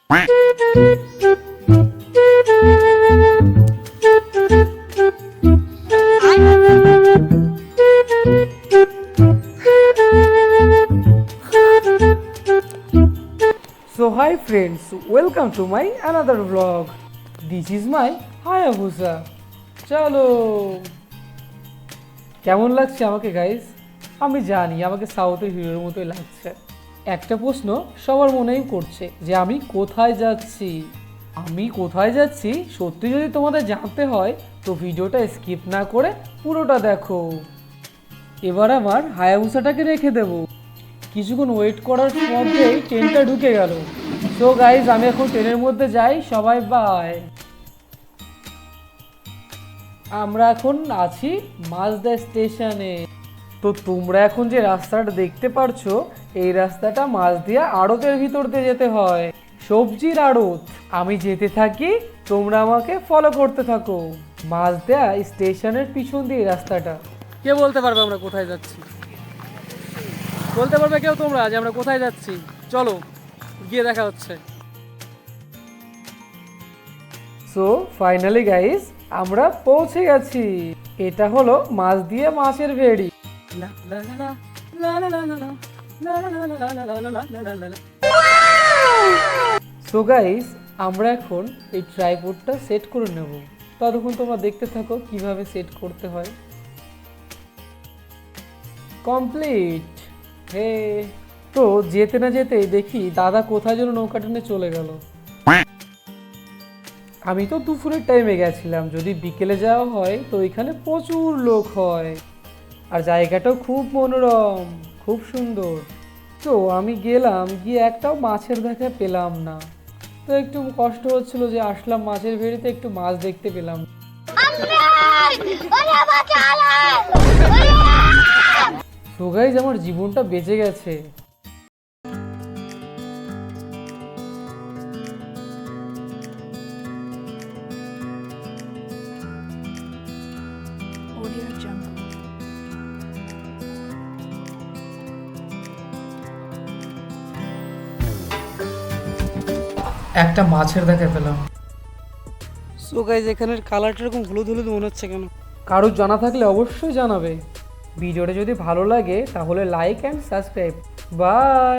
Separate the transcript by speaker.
Speaker 1: So hi friends, welcome to my another vlog. This is my Hayabusa. চলো, কেমন লাগছে আমাকে গাইস? আমি জানি আমাকে সাউথের হিরোর মতোই লাগছে। একটা প্রশ্ন সবার মনেই করছে যে আমি কোথায় যাচ্ছি। সত্যি যদি তোমাদের জানতে হয় তো ভিডিওটা স্কিপ না করে পুরোটা দেখো। এবার আমার হায়াবুসাটাকে রেখে দেব। কিছুক্ষণ ওয়েট করার মধ্যেই ট্রেনটা ঢুকে গেল। সো গাইজ আমি এখন ট্রেনের মধ্যে যাই, সবাই বাই। আমরা এখন আছি মাঝদা স্টেশনে। তো তোমরা এখন যে রাস্তাটা দেখতে পারছো, এই রাস্তাটা মাঝদিয়া আড়তের ভিতর দিয়ে যেতে হয়, সবজির আড়ত। আমি যেতে থাকি, তোমরা আমাকে ফলো করতে থাকো। মাঝদিয়া স্টেশনের পিছন দিয়ে রাস্তাটা। কে বলতে পারবে আমরা কোথায় যাচ্ছি? বলতে পারবে কেউ তোমরা যে আমরা কোথায় যাচ্ছি? চলো গিয়ে দেখা হচ্ছে। সো ফাইনালি গাইস আমরা পৌঁছে গেছি। এটা হলো মাঝদিয়া মাছের ভেড়ি। সো গাইস আমরা এখন এই ট্রাইপডটা সেট করে নেব। ততক্ষণ তোমরা দেখতে থাকো কিভাবে সেট করতে হয়। কমপ্লিট। হে, তো যেতে না যেতেই দেখি দাদা কোথায় যেন নৌকা টেনে চলে গেল। আমি তো দুপুরের টাইমে গেছিলাম, যদি বিকেলে যাওয়া হয় তো এখানে প্রচুর লোক হয় আর জায়গাটাও খুব মনোরম, খুব সুন্দর। তো আমি গেলাম, গিয়ে একটাও মাছের দেখা পেলাম না। তো একটু কষ্ট হচ্ছিল যে আসলাম মাছের ভেড়িতে, একটু মাছ দেখতে পেলাম। তো গাইস আমার জীবনটা বেঁচে গেছে। একটা মাছের দেখা পেলাম। সো গাইস এখানের কালারটা এরকম হলুদ হলুদ মনে হচ্ছে কেন? কারোর জানা থাকলে অবশ্যই জানাবে। ভিডিওটা যদি ভালো লাগে তাহলে লাইক অ্যান্ড সাবস্ক্রাইব। বাই।